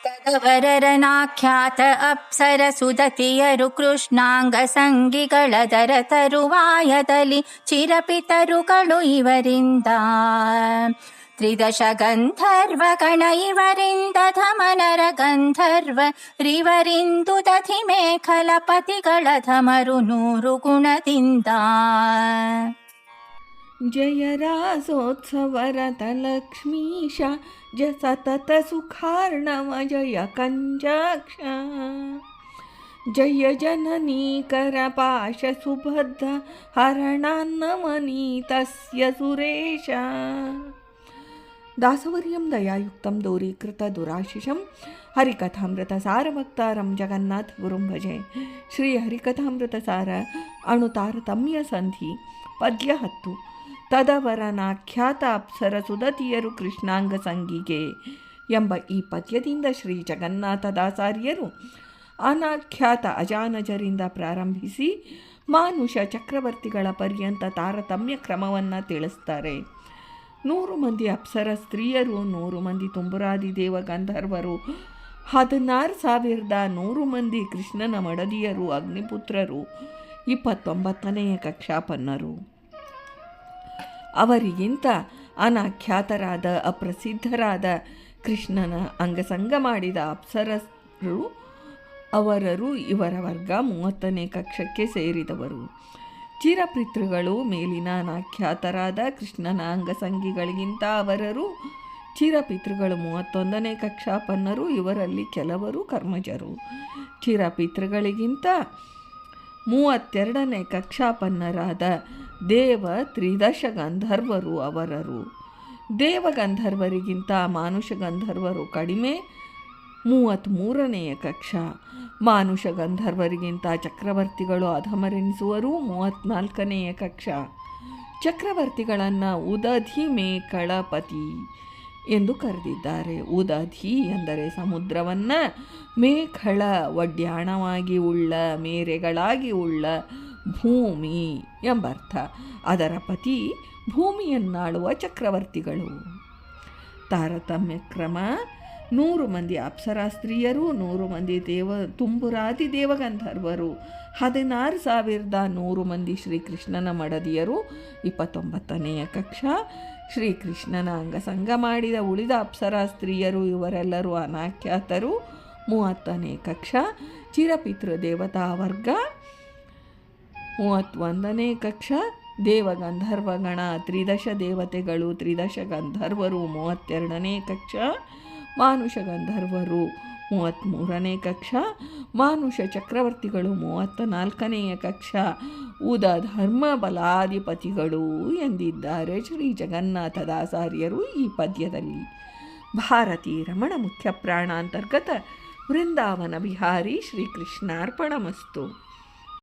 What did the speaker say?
ತದವರರನಾಖ್ಯಾತ ಅಪ್ಸರಸುದತಿಯರು ಕೃಷ್ಣಾಂಗ ಸಂಗಿಗಳ ದರ ತರುವಾಯದಲ್ಲಿ ಚಿರಪಿತರುಗಳು ಇವರಿಂದ. ತ್ರಿದಶ ಗಂಧರ್ವ ಗಣ ಇವರಿಂದ ಧಮನರ ಗಂಧರ್ವ ರಿವರಿಂದು ದಧಿ ಮೇಖಲಪತಿಗಳ ಧಮರು 100 ಗುಣದಿಂದ. ಜಯ ರಾಸೋತ್ಸವರತ ಲಕ್ಷ್ಮೀಶ ಜ ಸತತ ಸುಖಾರ್ಣವ ಜಯ ಕಂಜಾಕ್ಷ ಜಯ ಜನನೀಕರ ಪಾಶ ಸುಬದ್ಧ ಹರಣಾನ್ನಮನೀತಸ್ಯ ಸುರೇಶ. ದಾಸವರ್ಯಂ ದಯಾಯುಕ್ತಂ ದೂರೀಕೃತ ದುರಾಶಿಷಂ ಹರಿಕಥಾಮೃತ ಸಾರಭಕ್ತಾರಂ ಜಗನ್ನಾಥ ಗುರುಂ ಭಜೆ. ಶ್ರೀ ಹರಿಕಥಾಮೃತ ಸಾರ ಅಣುತಾರತಮ್ಯ ಸಂಧಿ ಪದ್ಯ 10. ತದವರನಾಖ್ಯಾತ ಅಪ್ಸರ ಸುದತಿಯರು ಕೃಷ್ಣಾಂಗ ಸಂಗಿಗೆ ಎಂಬ ಈ ಪದ್ಯದಿಂದ ಶ್ರೀ ಜಗನ್ನಾಥದಾಸಾರ್ಯರು ಅನಾಖ್ಯಾತ ಅಜಾನಜರಿಂದ ಪ್ರಾರಂಭಿಸಿ ಮಾನುಷ ಚಕ್ರವರ್ತಿಗಳ ಪರ್ಯಂತ ತಾರತಮ್ಯ ಕ್ರಮವನ್ನು ತಿಳಿಸ್ತಾರೆ. 100 ಮಂದಿ ಅಪ್ಸರ ಸ್ತ್ರೀಯರು, 100 ಮಂದಿ ತುಂಬುರಾದಿ ದೇವ ಗಂಧರ್ವರು, 16,100 ಮಂದಿ ಕೃಷ್ಣನ ಮಡದಿಯರು, ಅಗ್ನಿಪುತ್ರರು, 29ನೇ ಕಕ್ಷಾಪನ್ನರು. ಅವರಿಗಿಂತ ಅನಾಖ್ಯಾತರಾದ ಅಪ್ರಸಿದ್ಧರಾದ ಕೃಷ್ಣನ ಅಂಗಸಂಗ ಮಾಡಿದ ಅಪ್ಸರರು ಅವರರು ಇವರ ವರ್ಗ 30ನೇ ಕಕ್ಷಕ್ಕೆ ಸೇರಿದವರು. ಚಿರಪಿತೃಗಳು ಮೇಲಿನ ಅನಾಖ್ಯಾತರಾದ ಕೃಷ್ಣನ ಅಂಗಸಂಗಿಗಳಿಗಿಂತ ಅವರರು ಚಿರಪಿತೃಗಳು 31ನೇ ಕಕ್ಷಾಪನ್ನರು. ಇವರಲ್ಲಿ ಕೆಲವರು ಕರ್ಮಜರು. ಚಿರಪಿತೃಗಳಿಗಿಂತ 32ನೇ ಕಕ್ಷಾಪನ್ನರಾದ ದೇವ ತ್ರಿದಶ ಗಂಧರ್ವರು ಅವರರು. ದೇವಗಂಧರ್ವರಿಗಿಂತ ಮಾನುಷ ಗಂಧರ್ವರು ಕಡಿಮೆ 33ನೇ ಕಕ್ಷ. ಮಾನುಷ ಗಂಧರ್ವರಿಗಿಂತ ಚಕ್ರವರ್ತಿಗಳು ಅಧಮರೆನಿಸುವರು 34ನೇ ಕಕ್ಷ. ಚಕ್ರವರ್ತಿಗಳನ್ನು ಉದಧಿ ಮೇಕಳಪತಿ ಎಂದು ಕರೆದಿದ್ದಾರೆ. ಉದಧಿ ಎಂದರೆ ಸಮುದ್ರವನ್ನು, ಮೇಖಳ ಒಡ್ಯಾಣವಾಗಿ ಉಳ್ಳ, ಮೇರೆಗಳಾಗಿ ಉಳ್ಳ ಭೂಮಿ ಎಂಬರ್ಥ. ಅದರ ಪತಿ ಭೂಮಿಯನ್ನಾಳುವ ಚಕ್ರವರ್ತಿಗಳು. ತಾರತಮ್ಯ ಕ್ರಮ: 100 ಮಂದಿ ಅಪ್ಸರಾ ಸ್ತ್ರೀಯರು, 100 ಮಂದಿ ತುಂಬುರಾದಿ ದೇವಗಂಧರ್ವರು, 16,100 ಮಂದಿ ಶ್ರೀಕೃಷ್ಣನ ಮಡದಿಯರು, 29ನೇ ಕಕ್ಷ. ಶ್ರೀಕೃಷ್ಣನ ಅಂಗಸಂಗ ಮಾಡಿದ ಉಳಿದ ಅಪ್ಸರಾ ಸ್ತ್ರೀಯರು ಇವರೆಲ್ಲರೂ ಅನಾಖ್ಯಾತರು, 30ನೇ ಕಕ್ಷ. ಚಿರಪಿತೃ ದೇವತಾ ವರ್ಗ 31ನೇ ಕಕ್ಷ. ದೇವಗಂಧರ್ವಗಣ ತ್ರಿದಶ ದೇವತೆಗಳು, ತ್ರಿದಶ ಗಂಧರ್ವರು 32ನೇ ಕಕ್ಷ. ಮಾನುಷ ಗಂಧರ್ವರು 33ನೇ ಕಕ್ಷ. ಮಾನುಷ ಚಕ್ರವರ್ತಿಗಳು 34ನೇ ಕಕ್ಷ. ಉದ ಧರ್ಮ ಬಲಾಧಿಪತಿಗಳು ಎಂದಿದ್ದಾರೆ ಶ್ರೀ ಜಗನ್ನಾಥದಾಸಾರ್ಯರು ಈ ಪದ್ಯದಲ್ಲಿ. ಭಾರತೀ ರಮಣ ಮುಖ್ಯ ಪ್ರಾಣಾಂತರ್ಗತ ವೃಂದಾವನ ಬಿಹಾರಿ ಶ್ರೀಕೃಷ್ಣಾರ್ಪಣಮಸ್ತು.